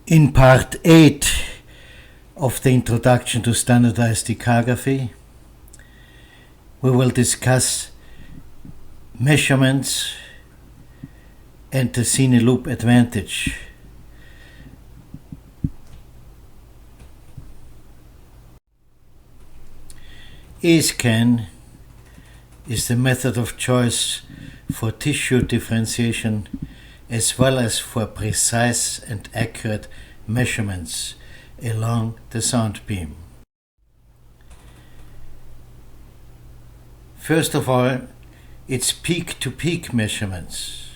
In part 8 of the introduction to standardized echography, we will discuss measurements and the cine loop advantage. E-scan is the method of choice for tissue differentiation as well as for precise and accurate measurements along the sound beam. First of all, it's peak-to-peak measurements.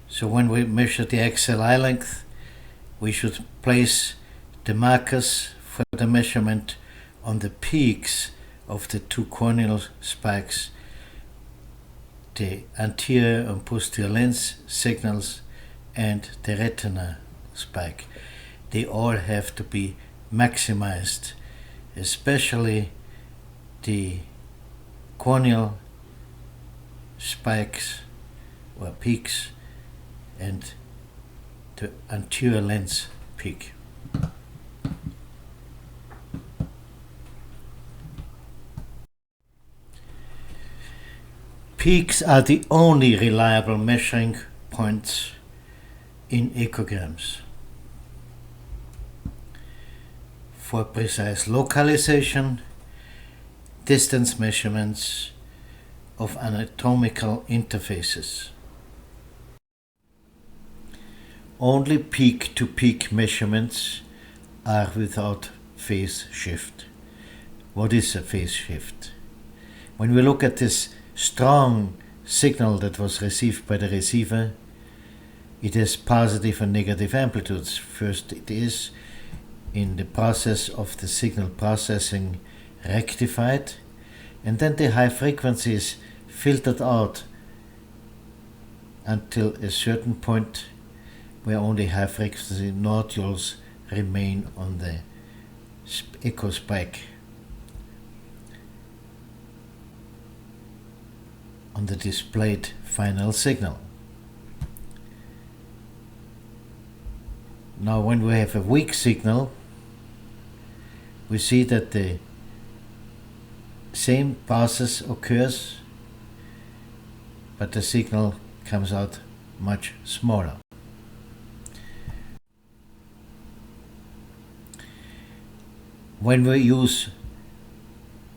So when we measure the axial eye length, we should place the markers for the measurement on the peaks of the two corneal spikes, the anterior and posterior lens signals and the retina spike. They all have to be maximized, especially the corneal spikes or peaks and the anterior lens peak. Peaks are the only reliable measuring points in echograms. For precise localization, distance measurements of anatomical interfaces. Only peak-to-peak measurements are without phase shift. What is a phase shift? When we look at this strong signal that was received by the receiver, it has positive and negative amplitudes. First, it is in the process of the signal processing rectified, and then the high frequency is filtered out until a certain point where only high frequency nodules remain on the echo spike, on the displayed final signal. Now when we have a weak signal, we see that the same process occurs, but the signal comes out much smaller. When we use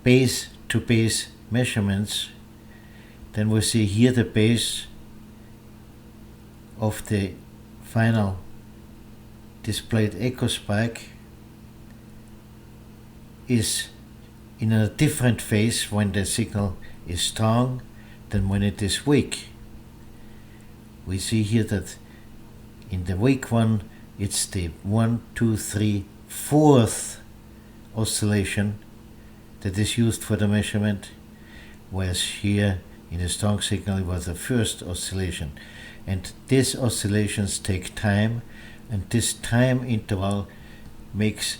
base-to-base measurements, then we see here the base of the final displayed echo spike is in a different phase when the signal is strong than when it is weak. We see here that in the weak one it's the 1, 2, 3, 4th oscillation that is used for the measurement, whereas here in a strong signal it was the first oscillation. And these oscillations take time, and this time interval makes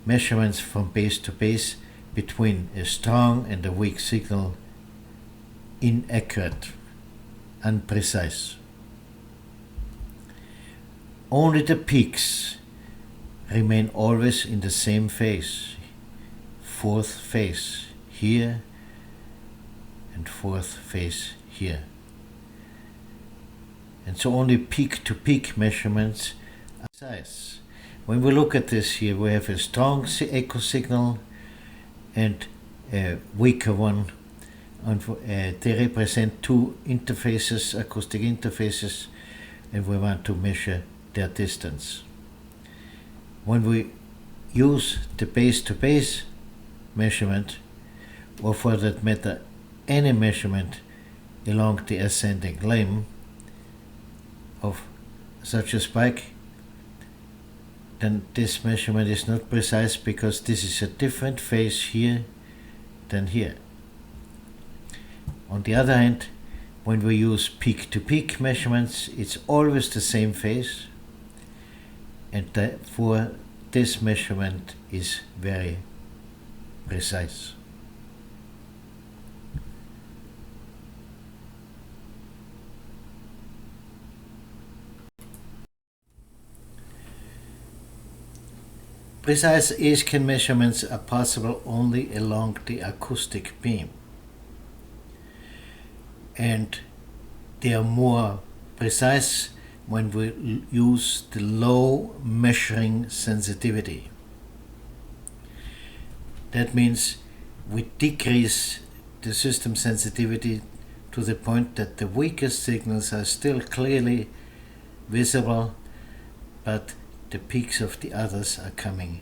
measurements from base to base between a strong and a weak signal inaccurate, unprecise. Only the peaks remain always in the same phase, 4th phase here and 4th phase here. And so only peak-to-peak measurements are precise. When we look at this here, we have a strong echo signal and a weaker one, and they represent two interfaces, acoustic interfaces, and we want to measure their distance. When we use the base-to-base measurement, or for that matter any measurement along the ascending limb of such a spike, then this measurement is not precise because this is a different phase here than here. On the other hand, when we use peak-to-peak measurements, it's always the same phase, and therefore this measurement is very precise. Precise A-scan measurements are possible only along the acoustic beam, and they are more precise when we use the low measuring sensitivity. That means we decrease the system sensitivity to the point that the weakest signals are still clearly visible, but the peaks of the others are coming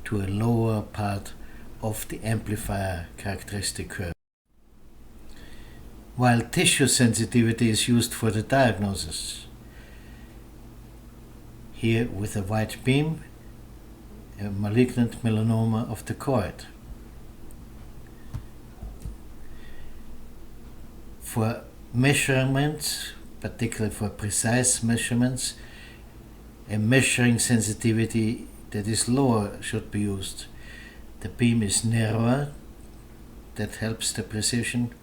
to a lower part of the amplifier characteristic curve. While tissue sensitivity is used for the diagnosis, here with a white beam, a malignant melanoma of the choroid. For measurements, particularly for precise measurements, a measuring sensitivity that is lower should be used. The beam is narrower, that helps the precision,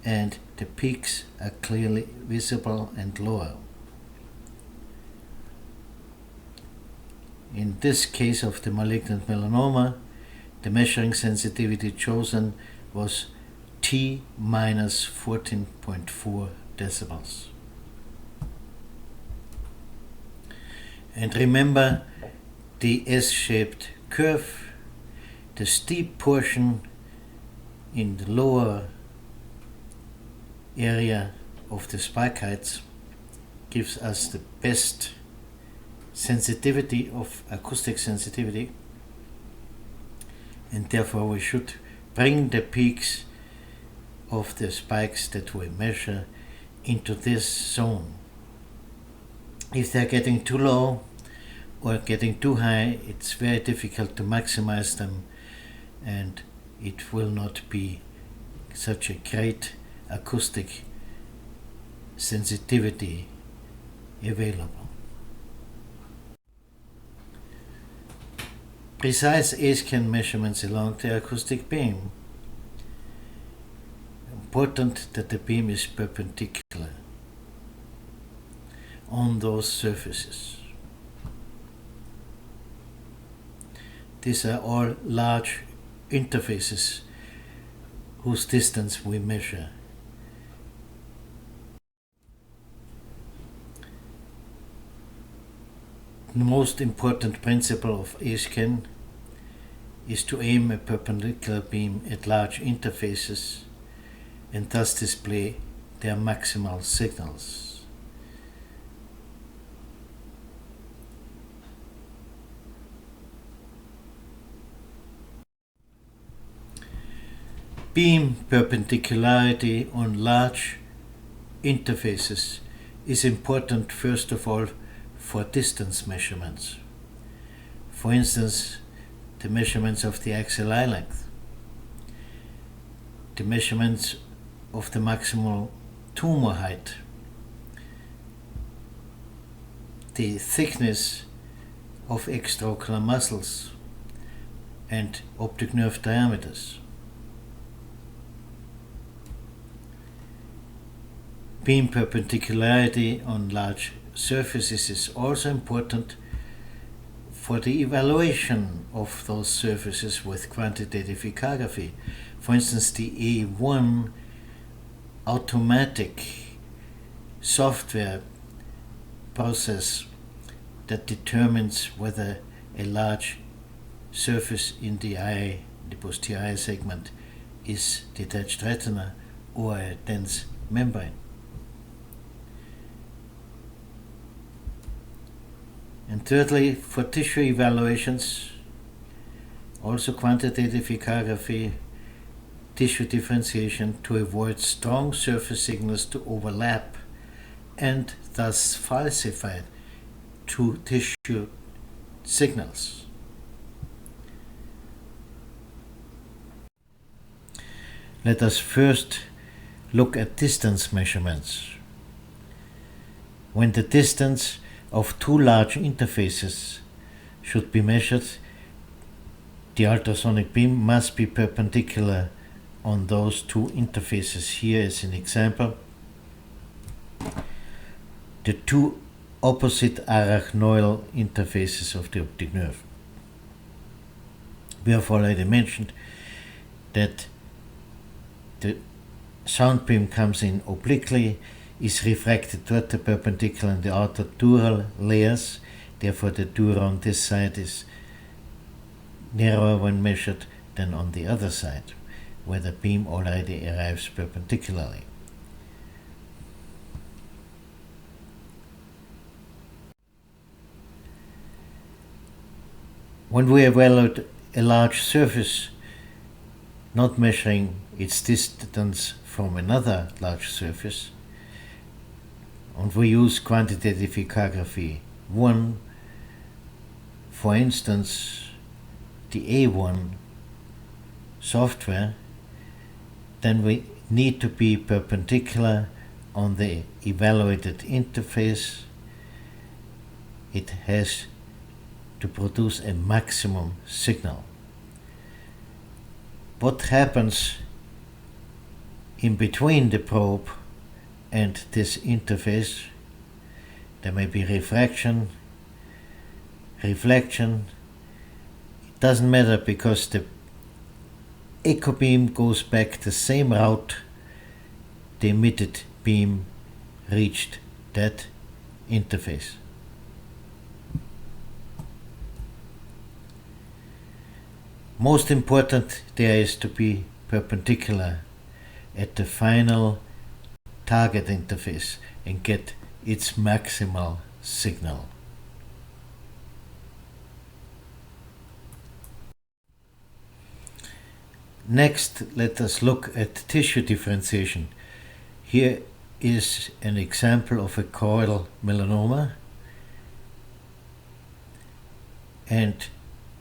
and the peaks are clearly visible and lower. In this case of the malignant melanoma, the measuring sensitivity chosen was T minus 14.4 decibels. And remember the S-shaped curve, the steep portion in the lower area of the spike heights gives us the best sensitivity of acoustic sensitivity, and therefore we should bring the peaks of the spikes that we measure into this zone. If they're getting too low or getting too high, it's very difficult to maximize them, and it will not be such a great acoustic sensitivity available. Precise A-scan measurements along the acoustic beam. Important that the beam is perpendicular on those surfaces. These are all large interfaces whose distance we measure. The most important principle of A-scan is to aim a perpendicular beam at large interfaces and thus display their maximal signals. Beam perpendicularity on large interfaces is important first of all for distance measurements. For instance, the measurements of the axial eye length, the measurements of the maximal tumor height, the thickness of extraocular muscles, and optic nerve diameters. Beam perpendicularity on large surfaces is also important for the evaluation of those surfaces with quantitative echography. For instance, the A1 automatic software process that determines whether a large surface in the eye, the posterior eye segment, is detached retina or a dense membrane. And thirdly, for tissue evaluations, also quantitative echography, tissue differentiation to avoid strong surface signals to overlap and thus falsify two tissue signals. Let us first look at distance measurements. When the distance of two large interfaces should be measured, the ultrasonic beam must be perpendicular on those two interfaces. Here is an example. The two opposite arachnoidal interfaces of the optic nerve. we have already mentioned that the sound beam comes in obliquely, is refracted toward the perpendicular in the outer dural layers. Therefore the dura on this side is narrower when measured than on the other side, where the beam already arrives perpendicularly. When we evaluate a large surface, not measuring its distance from another large surface, and we use quantitative echography 1, for instance, the A1 software, then we need to be perpendicular on the evaluated interface. It has to produce a maximum signal. What happens in between the probe and this interface? There may be refraction, reflection. It doesn't matter because the echo beam goes back the same route the emitted beam reached that interface. Most important there is to be perpendicular at the final target interface and get its maximal signal. Next, let us look at tissue differentiation. Here is an example of a choroidal melanoma, and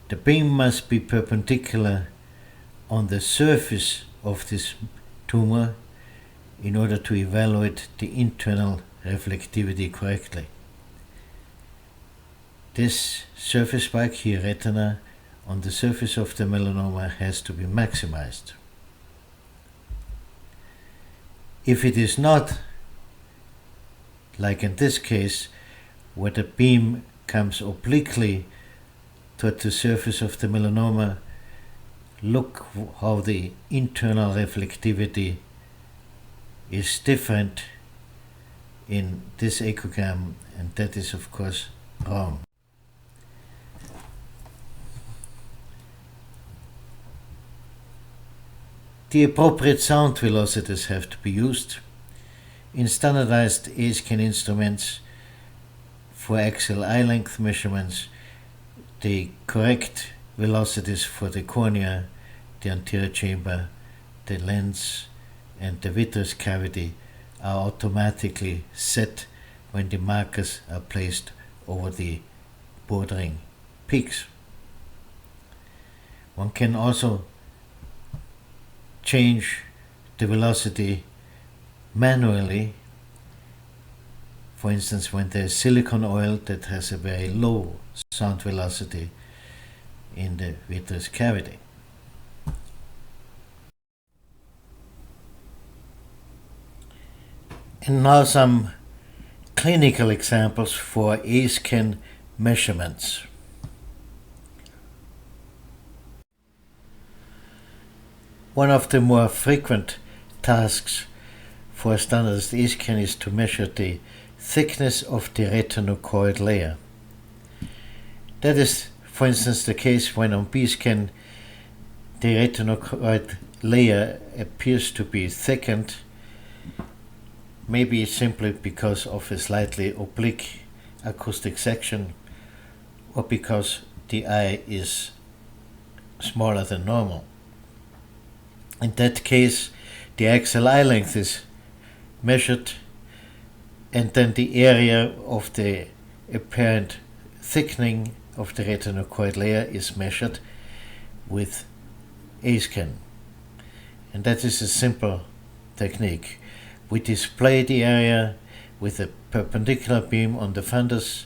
the beam must be perpendicular on the surface of this tumor in order to evaluate the internal reflectivity correctly. This surface spike here, retina, on the surface of the melanoma has to be maximized. If it is not, like in this case, where the beam comes obliquely toward the surface of the melanoma, look how the internal reflectivity is different in this echogram, and that is of course wrong. The appropriate sound velocities have to be used. In standardized A-scan instruments for axial eye length measurements, the correct velocities for the cornea, the anterior chamber, the lens, and the vitreous cavity are automatically set when the markers are placed over the bordering peaks. One can also change the velocity manually. For instance, when there is silicone oil that has a very low sound velocity in the vitreous cavity. And now some clinical examples for A-scan measurements. One of the more frequent tasks for a standardized A-scan is to measure the thickness of the retinochoroid layer. That is, for instance, the case when on B-scan the retinochoroid layer appears to be thickened, maybe simply because of a slightly oblique acoustic section, or because the eye is smaller than normal. In that case, the axial eye length is measured, and then the area of the apparent thickening of the retinochoroid layer is measured with A-scan. And that is a simple technique. We display the area with a perpendicular beam on the fundus.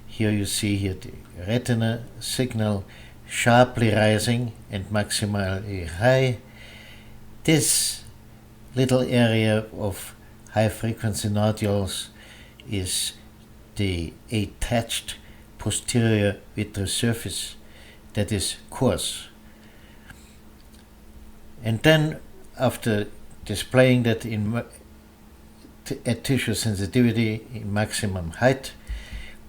Here you see here the retina signal sharply rising and maximally high. This little area of high frequency nodules is the attached posterior vitreous surface that is coarse. And then, after displaying that at tissue sensitivity in maximum height,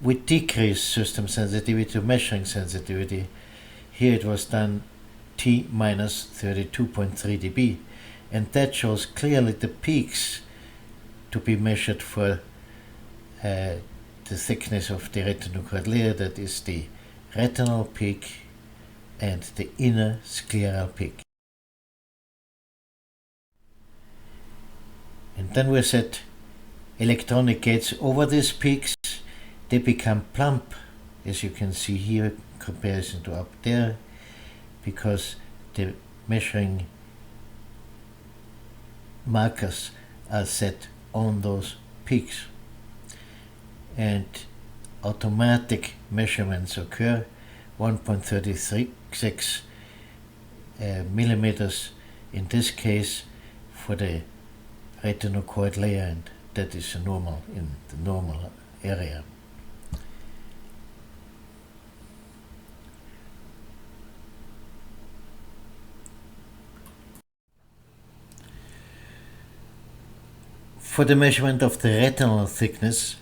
we decrease system sensitivity to measuring sensitivity. Here it was done T minus 32.3 dB, and that shows clearly the peaks to be measured for the thickness of the retinochoroid layer, that is the retinal peak and the inner scleral peak. And then we set electronic gates over these peaks. They become plump, as you can see here in comparison to up there, because the measuring markers are set on those peaks. And automatic measurements occur, 1.36 millimeters in this case for the retinochoroid layer, and that is normal in the normal area. For the measurement of the retinal thickness,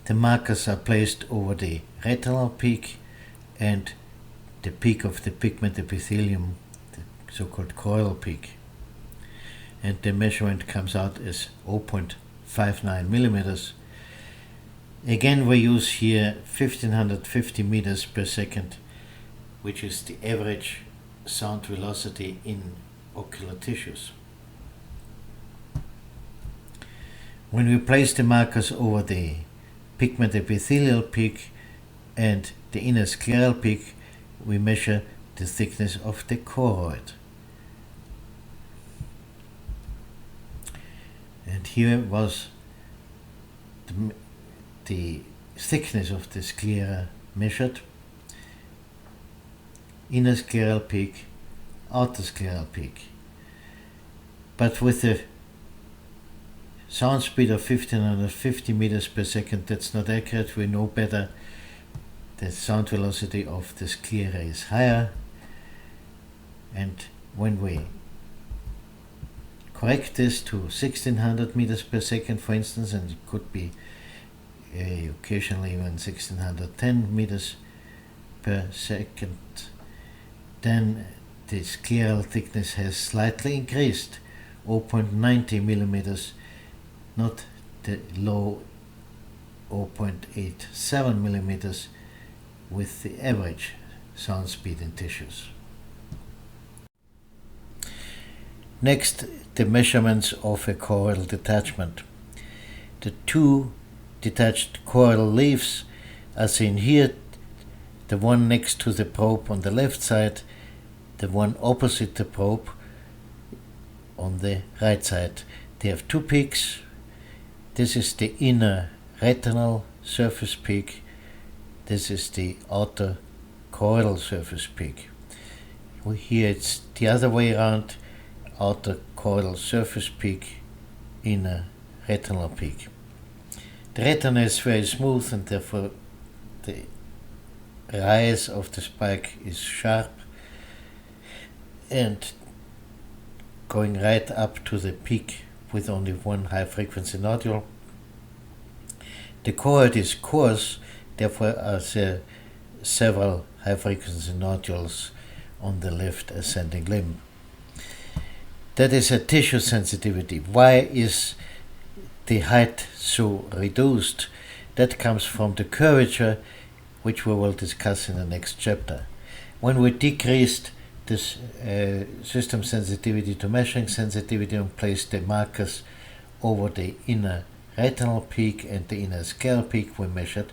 the markers are placed over the retinal peak and the peak of the pigment epithelium, the so-called choroidal peak. And the measurement comes out as 0.59 millimeters. Again, we use here 1550 meters per second, which is the average sound velocity in ocular tissues. When we place the markers over the pigment epithelial peak and the inner scleral peak, we measure the thickness of the choroid. And here was the thickness of the sclera measured. Inner scleral peak, outer scleral peak. But with the sound speed of 1550 meters per second, that's not accurate. We know better. The sound velocity of the sclera is higher, and when we correct this to 1600 meters per second, for instance, and it could be occasionally even 1610 meters per second, then the scleral thickness has slightly increased, 0.90 millimeters, not the low 0.87 millimeters with the average sound speed in tissues. Next, the measurements of a choroidal detachment. The two detached choroidal leaves are seen here, the one next to the probe on the left side, the one opposite the probe on the right side. They have two peaks. This is the inner retinal surface peak. This is the outer choroidal surface peak. Here it's the other way around, outer choroidal surface peak, inner retinal peak. The retina is very smooth, and therefore the rise of the spike is sharp and going right up to the peak with only one high frequency nodule. The choroid is coarse, therefore are there several high frequency nodules on the left ascending limb. That is a tissue sensitivity. Why is the height so reduced? That comes from the curvature, which we will discuss in the next chapter. When we decreased this system sensitivity to measuring sensitivity and placed the markers over the inner retinal peak and the inner scleral peak, we measured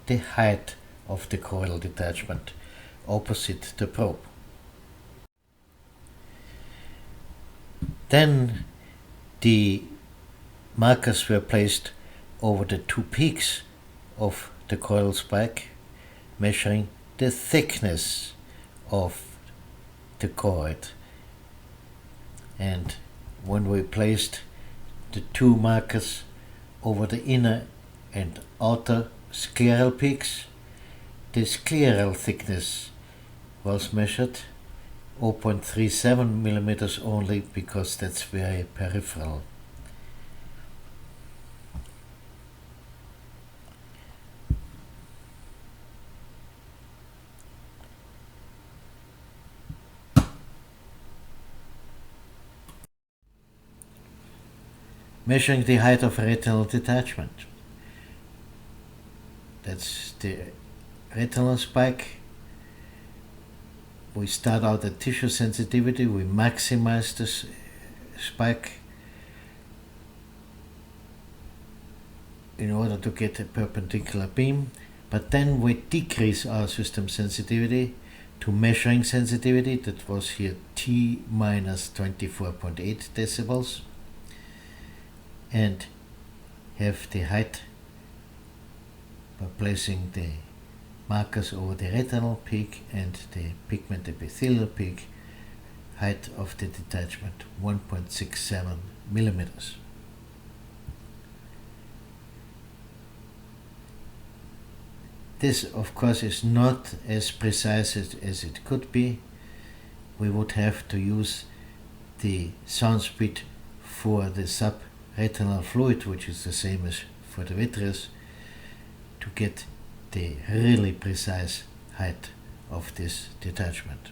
the height of the choroidal detachment opposite the probe. Then the markers were placed over the two peaks of the choroidal spike, measuring the thickness of the choroid. And when we placed the two markers over the inner and outer scleral peaks, the scleral thickness was measured, 0.37 millimeters only, because that's very peripheral. Measuring the height of retinal detachment. That's the retinal spike. We start out at tissue sensitivity, we maximize this spike in order to get a perpendicular beam, but then we decrease our system sensitivity to measuring sensitivity, that was here T minus 24.8 decibels, and have the height by placing the markers over the retinal peak and the pigment epithelial peak, height of the detachment 1.67 millimeters. This, of course, is not as precise as it could be. We would have to use the sound speed for the subretinal fluid, which is the same as for the vitreous, to get the really precise height of this detachment.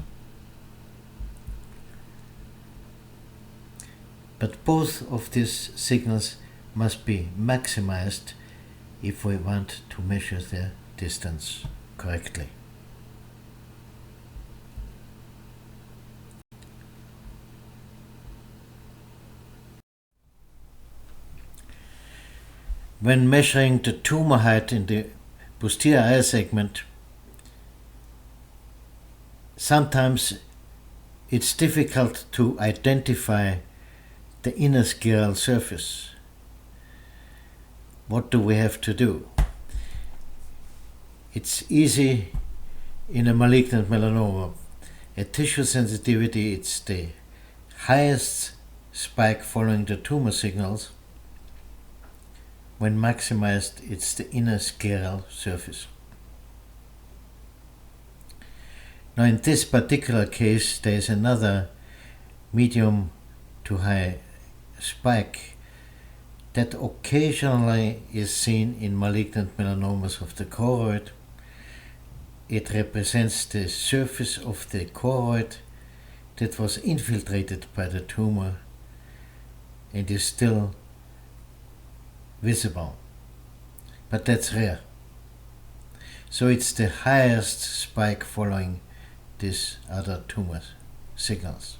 But both of these signals must be maximized if we want to measure their distance correctly. When measuring the tumor height in the posterior eye segment, sometimes it's difficult to identify the inner scleral surface. What do we have to do? It's easy in a malignant melanoma. At tissue sensitivity, it's the highest spike following the tumor signals. When maximized, it's the inner scleral surface. Now, in this particular case, there is another medium to high spike that occasionally is seen in malignant melanomas of the choroid. It represents the surface of the choroid that was infiltrated by the tumor and is still visible, but that's rare. So it's the highest spike following these other tumor signals.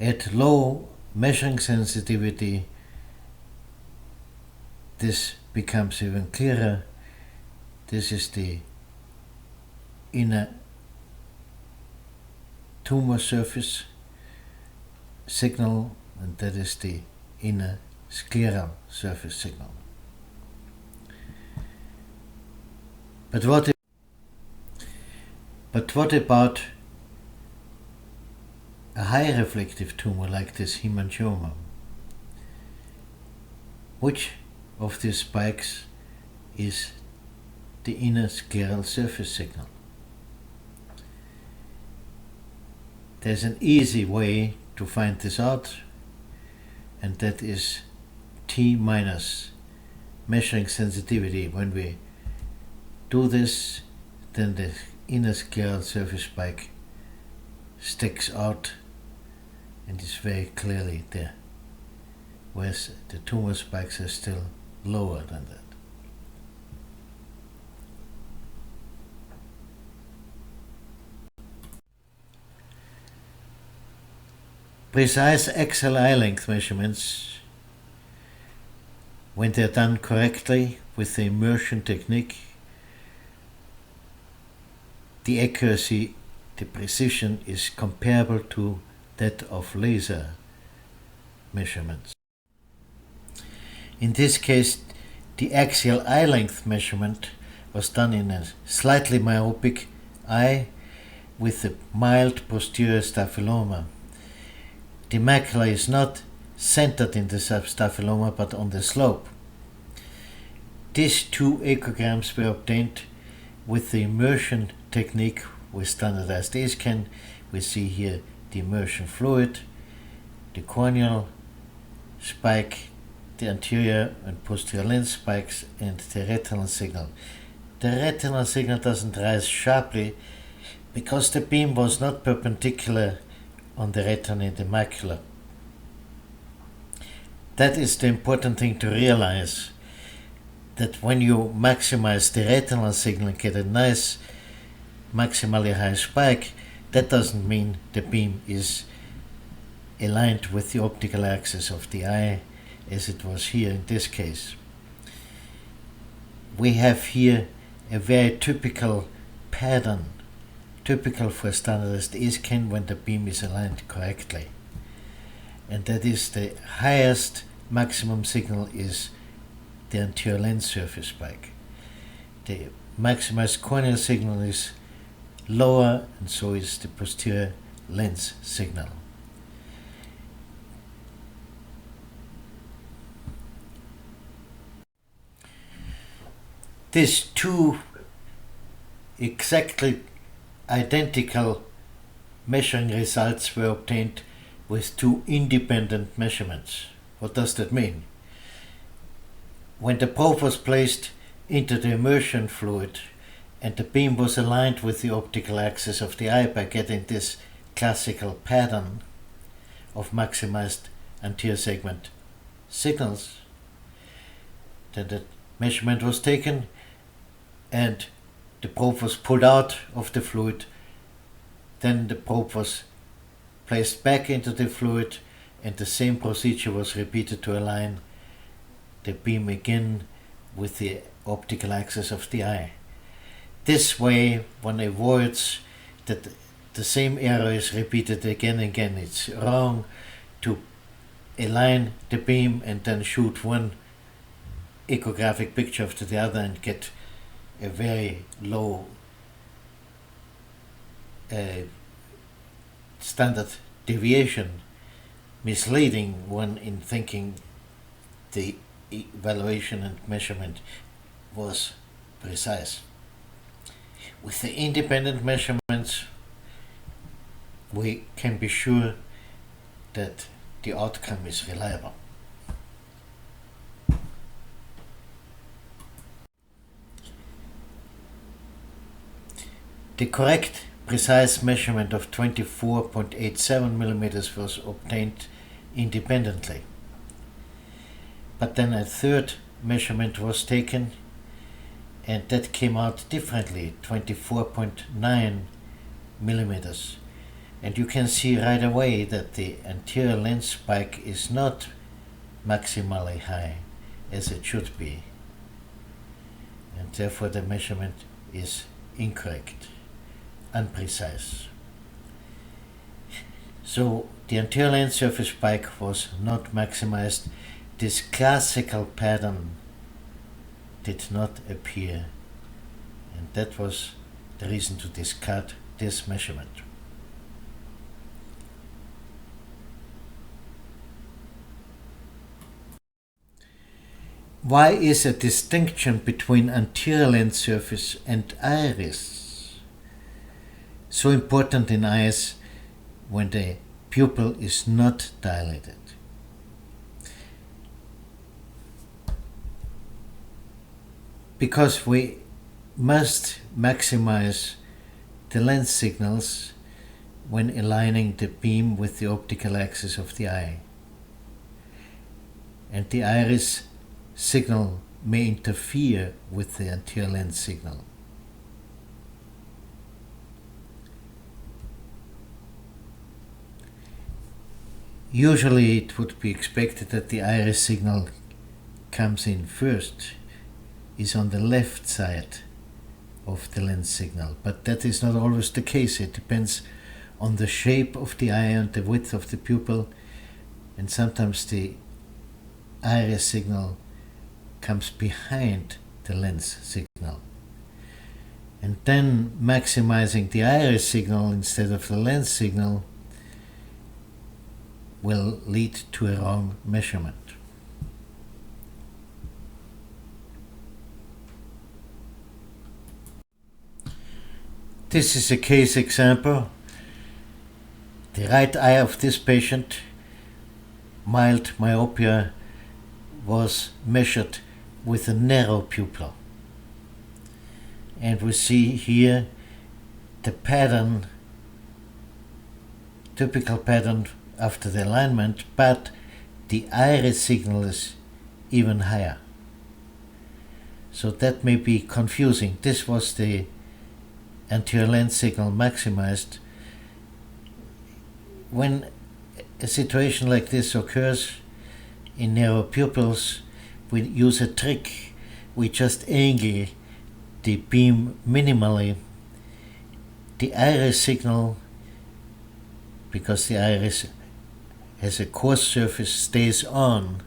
At low measuring sensitivity, this becomes even clearer. This is the inner tumor surface signal, and that is the inner scleral surface signal. But what about a high reflective tumor like this hemangioma? Which of these spikes is the inner scleral surface signal? There's an easy way to find this out, and that is T minus measuring sensitivity. When we do this, then the inner scleral surface spike sticks out and is very clearly there, whereas the tumor spikes are still lower than that. Precise axial eye length measurements, when they're done correctly with the immersion technique, the accuracy, the precision is comparable to that of laser measurements. In this case, the axial eye length measurement was done in a slightly myopic eye with a mild posterior staphyloma. The macula is not centered in the substaphyloma but on the slope. These two echograms were obtained with the immersion technique with standardized A-scan. We see here the immersion fluid, the corneal spike, the anterior and posterior lens spikes, and the retinal signal. The retinal signal doesn't rise sharply because the beam was not perpendicular on the retina in the macula. That is the important thing to realize, that when you maximize the retinal signal and get a nice maximally high spike, that doesn't mean the beam is aligned with the optical axis of the eye as it was here in this case. We have here a very typical pattern, typical for standardized A-scan when the beam is aligned correctly. And that is the highest maximum signal is the anterior lens surface spike. The maximized corneal signal is lower, and so is the posterior lens signal. These two exactly identical measuring results were obtained with two independent measurements. What does that mean? When the probe was placed into the immersion fluid and the beam was aligned with the optical axis of the eye by getting this classical pattern of maximized anterior segment signals, then the measurement was taken and the probe was pulled out of the fluid. Then the probe was placed back into the fluid and the same procedure was repeated to align the beam again with the optical axis of the eye. This way one avoids that the same error is repeated again and again. It's wrong to align the beam and then shoot one echographic picture after the other and get a very low standard deviation, misleading one in thinking the evaluation and measurement was precise. With the independent measurements, we can be sure that the outcome is reliable. The correct, precise measurement of 24.87 millimeters was obtained independently. But then a third measurement was taken and that came out differently, 24.9 millimeters. And you can see right away that the anterior lens spike is not maximally high as it should be. And therefore the measurement is incorrect, unprecise. So the anterior lens surface spike was not maximized. This classical pattern did not appear, and that was the reason to discard this measurement. Why is a distinction between anterior lens surface and iris so important in eyes when the pupil is not dilated? Because we must maximize the lens signals when aligning the beam with the optical axis of the eye. And the iris signal may interfere with the anterior lens signal. Usually it would be expected that the iris signal comes in first, is on the left side of the lens signal, but that is not always the case. It depends on the shape of the eye and the width of the pupil, and sometimes the iris signal comes behind the lens signal. And then maximizing the iris signal instead of the lens signal will lead to a wrong measurement. This is a case example. The right eye of this patient, mild myopia, was measured with a narrow pupil. And we see here the pattern, typical pattern after the alignment, but the iris signal is even higher. So that may be confusing. This was the anterior lens signal maximized. When a situation like this occurs in narrow pupils, we use a trick. We just angle the beam minimally. The iris signal, because the iris has a coarse surface, stays on,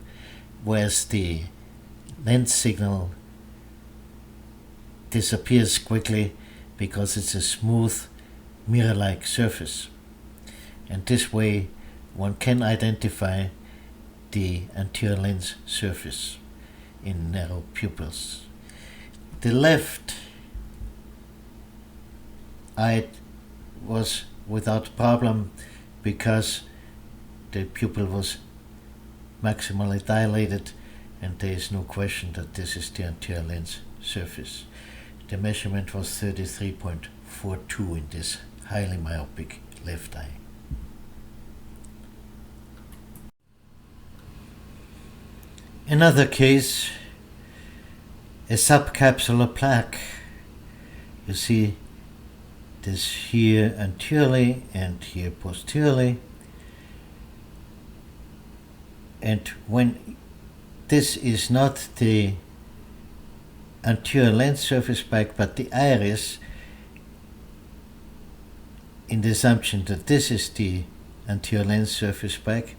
whereas the lens signal disappears quickly because it's a smooth mirror-like surface. And this way one can identify the anterior lens surface in narrow pupils. The left eye was without problem because the pupil was maximally dilated, and there is no question that this is the anterior lens surface. The measurement was 33.42 in this highly myopic left eye. Another case, a subcapsular plaque. You see this here anteriorly and here posteriorly. And when this is not the anterior lens surface spike but the iris, in the assumption that this is the anterior lens surface spike,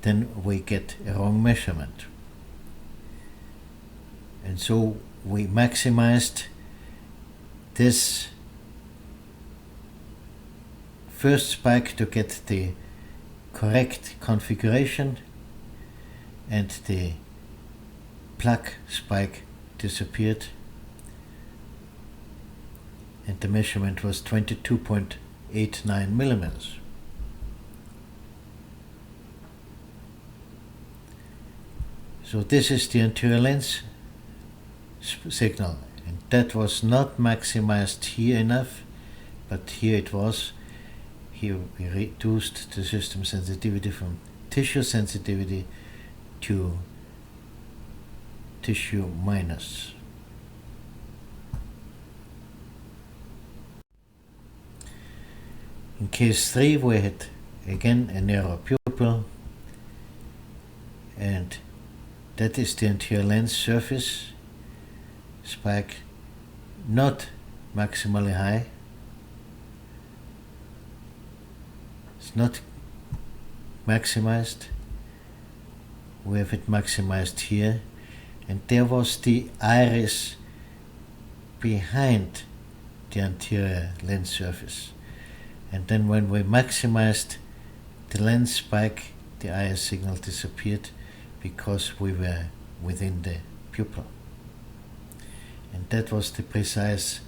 then we get a wrong measurement. And so we maximized this first spike to get the correct configuration, and the plaque spike disappeared, and the measurement was 22.89 millimeters. So this is the anterior lens signal, and that was not maximized here enough, but here it was. Here we reduced the system sensitivity from tissue sensitivity to tissue minus. In case 3 we had again a narrow pupil, and that is the anterior lens surface spike, not maximally high. It's not maximized. We have it maximized here, and there was the iris behind the anterior lens surface. And then when we maximized the lens spike, the iris signal disappeared because we were within the pupil. And that was the precise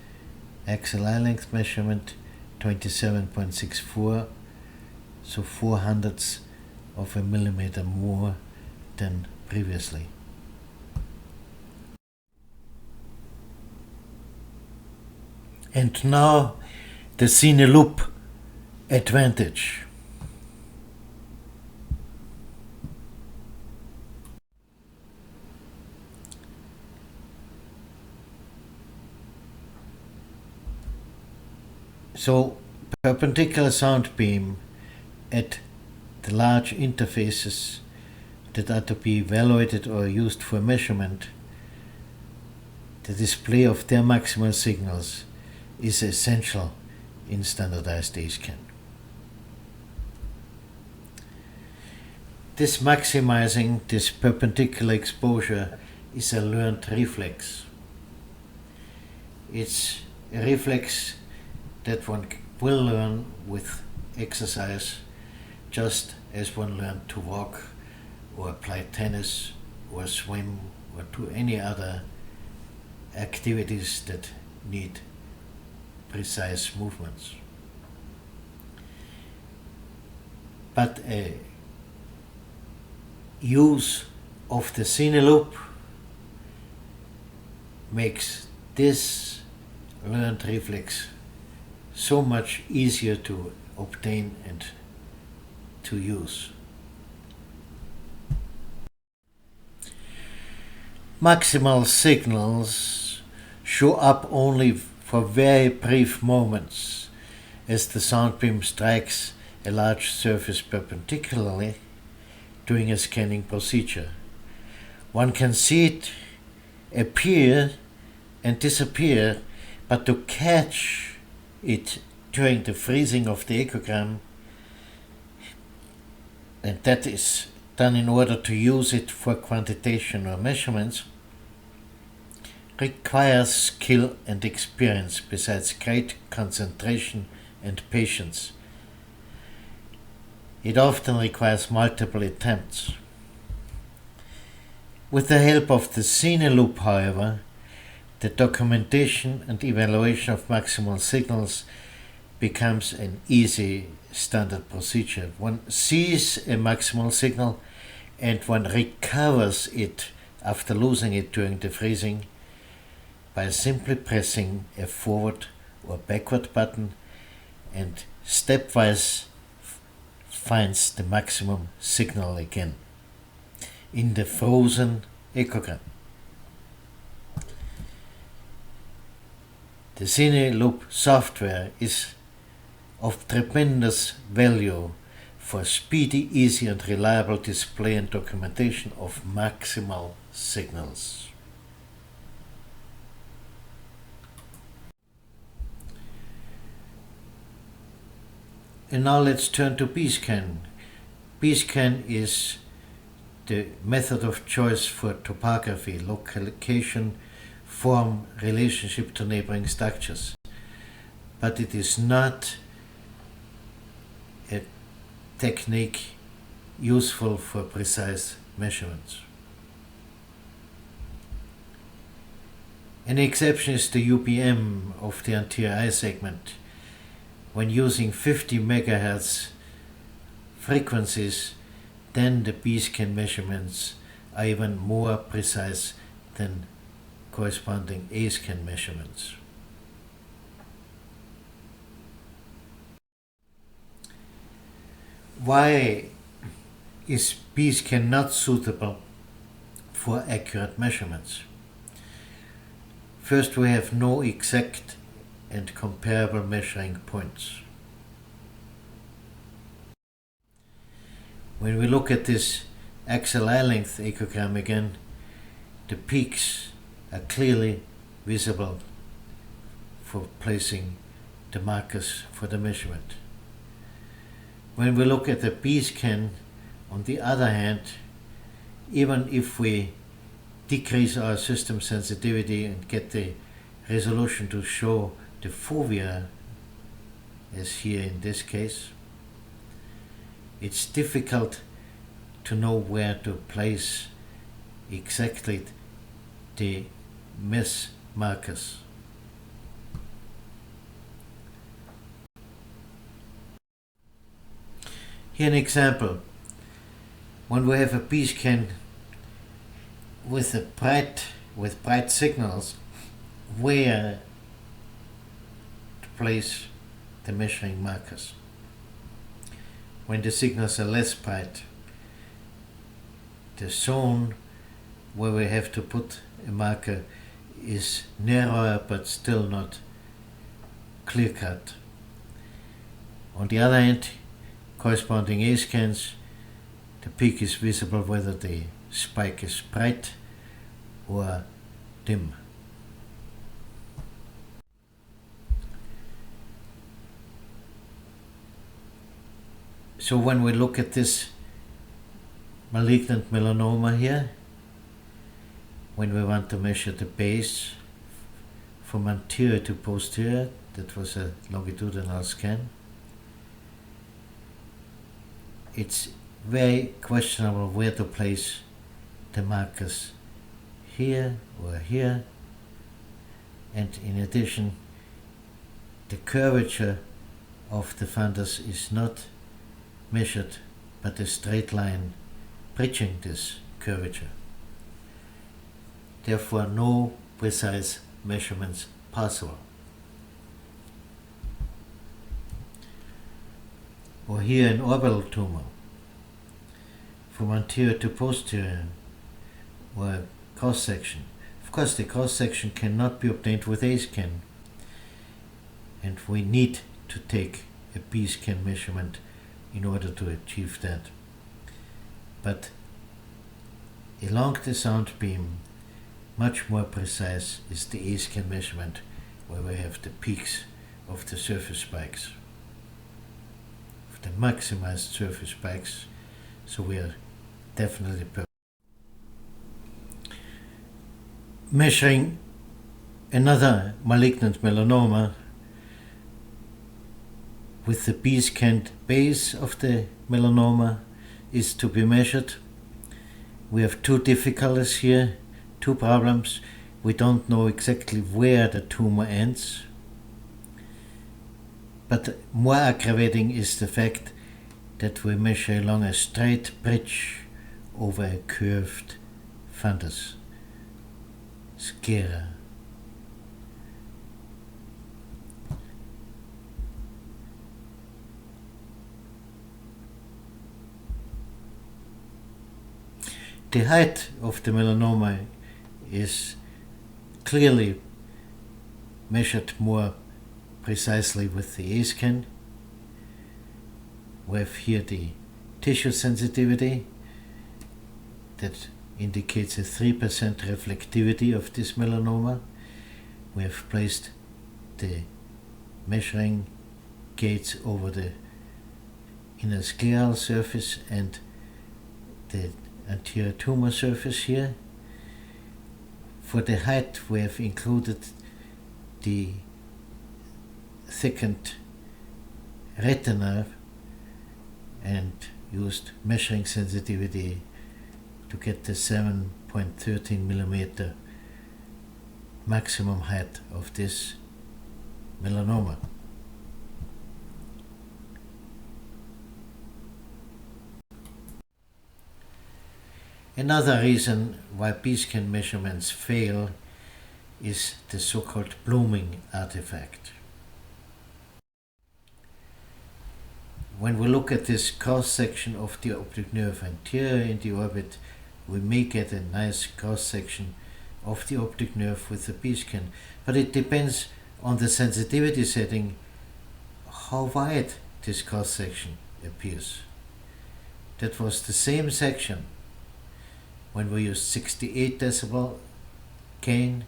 axial eye length measurement, 27.64, so 0.04 of a millimeter more than previously. And now the cine loop advantage. So perpendicular sound beam at the large interfaces that are to be evaluated or used for measurement, the display of their maximal signals is essential in standardized A-scan. This maximizing this perpendicular exposure is a learned reflex. It's a reflex that one will learn with exercise, just as one learned to walk or play tennis or swim or do any other activities that need precise movements. But a use of the cine loop makes this learned reflex so much easier to obtain and to use. Maximal signals show up only for very brief moments as the sound beam strikes a large surface perpendicularly during a scanning procedure. One can see it appear and disappear, but to catch it during the freezing of the echogram, and that is done in order to use it for quantitation or measurements, requires skill and experience besides great concentration and patience. It often requires multiple attempts. With the help of the cine loop, however, the documentation and evaluation of maximal signals becomes an easy standard procedure. One sees a maximal signal and one recovers it after losing it during the freezing by simply pressing a forward or backward button and stepwise finds the maximum signal again in the frozen echogram. The cine loop software is of tremendous value for speedy, easy and reliable display and documentation of maximal signals. And now let's turn to B-scan. B-scan is the method of choice for topography, location, form, relationship to neighboring structures. But it is not a technique useful for precise measurements. An exception is the UPM of the anterior eye segment. When using 50 MHz frequencies, then the B-scan measurements are even more precise than corresponding A-scan measurements. Why is B-scan not suitable for accurate measurements? First, we have no exact and comparable measuring points. When we look at this axial eye length echogram again, the peaks are clearly visible for placing the markers for the measurement. When we look at the B-scan, on the other hand, even if we decrease our system sensitivity and get the resolution to show the fovea, as here in this case, it's difficult to know where to place exactly the mesh markers. Here an example. When we have a B-scan with bright signals, where to place the measuring markers. When the signals are less bright, the zone where we have to put a marker is narrower but still not clear-cut. On the other hand, corresponding A-scans, the peak is visible whether the spike is bright or dim. So when we look at this malignant melanoma here, when we want to measure the base from anterior to posterior, that was a longitudinal scan, it's very questionable where to place the markers, here or here, and in addition the curvature of the fundus is not measured, but a straight line bridging this curvature. Therefore, no precise measurements possible. Or here an orbital tumor, from anterior to posterior, or a cross-section. Of course, the cross-section cannot be obtained with a scan, and we need to take a B-scan measurement in order to achieve that. But along the sound beam, much more precise is the A-scan measurement, where we have the peaks of the surface spikes, of the maximized surface spikes, so we are definitely perfect. Measuring another malignant melanoma with the B-scanned base of the melanoma is to be measured. We have two difficulties here, two problems. We don't know exactly where the tumor ends, but more aggravating is the fact that we measure along a straight bridge over a curved fundus, sclera. The height of the melanoma is clearly measured more precisely with the A-scan. We have here the tissue sensitivity that indicates a 3% reflectivity of this melanoma. We have placed the measuring gates over the inner scleral surface and the anterior tumor surface here. For the height, we have included the thickened retina and used measuring sensitivity to get the 7.13 millimeter maximum height of this melanoma. Another reason why B-scan measurements fail is the so-called blooming artifact. When we look at this cross-section of the optic nerve anterior in the orbit, we may get a nice cross-section of the optic nerve with the B-scan, but it depends on the sensitivity setting how wide this cross-section appears. That was the same section when we used 68 decibel gain,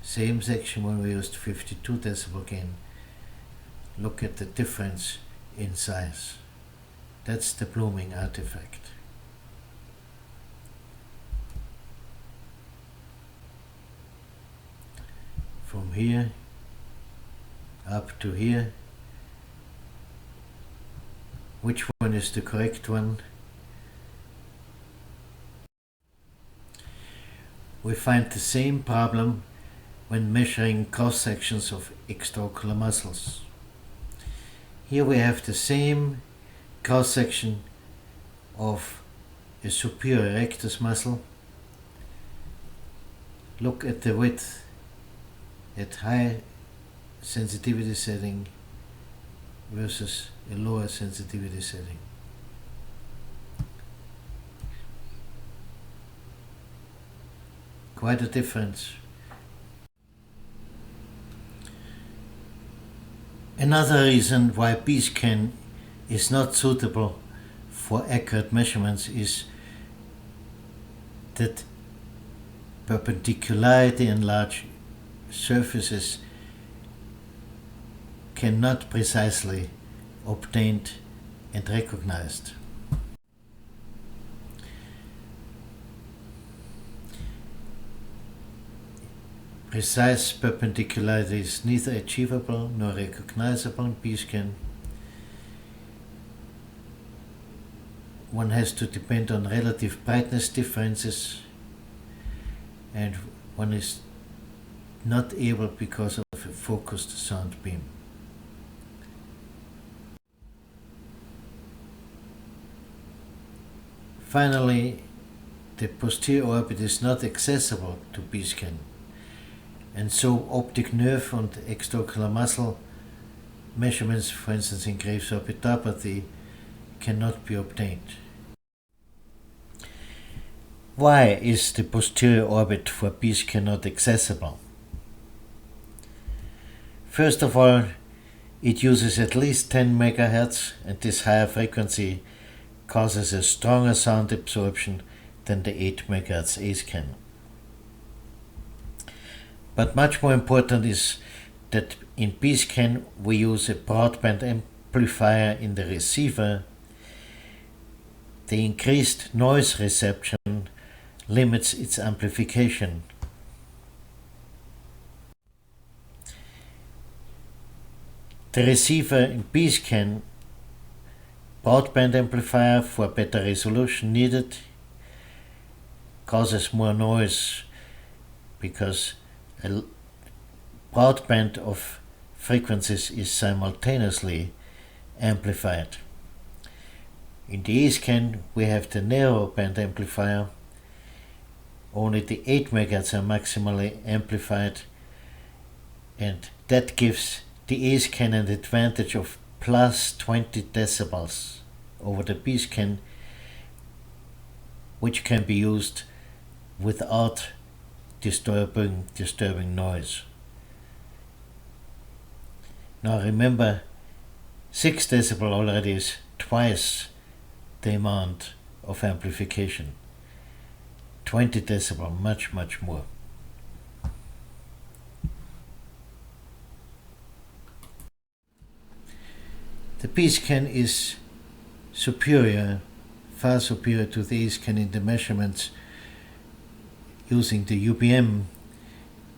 same section when we used 52 decibel gain. Look at the difference in size. That's the blooming artifact. From here up to here, which one is the correct one? We find the same problem when measuring cross-sections of extraocular muscles. Here we have the same cross-section of a superior rectus muscle. Look at the width at high sensitivity setting versus a lower sensitivity setting. Quite a difference. Another reason why B-scan is not suitable for accurate measurements is that perpendicularity in large surfaces cannot precisely obtained and recognized. Precise perpendicularity is neither achievable nor recognizable in B-scan. One has to depend on relative brightness differences, and one is not able, because of of a focused sound beam. Finally, the posterior orbit is not accessible to B-scan, and so optic nerve and extraocular muscle measurements, for instance in Graves' orbitopathy, cannot be obtained. Why is the posterior orbit for B-scan not accessible? First of all, it uses at least 10 MHz, and this higher frequency causes a stronger sound absorption than the 8 MHz A-scan. But much more important is that in B-scan we use a broadband amplifier in the receiver. The increased noise reception limits its amplification. The receiver in B-scan broadband amplifier for better resolution needed causes more noise because a broadband of frequencies is simultaneously amplified. In the A-scan we have the narrow band amplifier. Only the 8 MHz are maximally amplified, and that gives the A-scan an advantage of plus 20 decibels over the B-scan, which can be used without disturbing noise. Now remember, 6 decibel already is twice the amount of amplification. 20 decibel, much more. The B-scan is superior, far superior to the A-scan in the measurements using the UBM,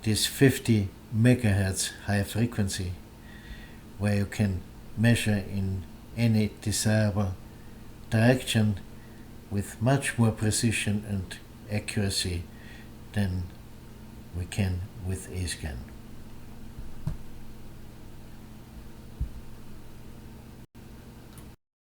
this 50 MHz high frequency, where you can measure in any desirable direction with much more precision and accuracy than we can with A-scan.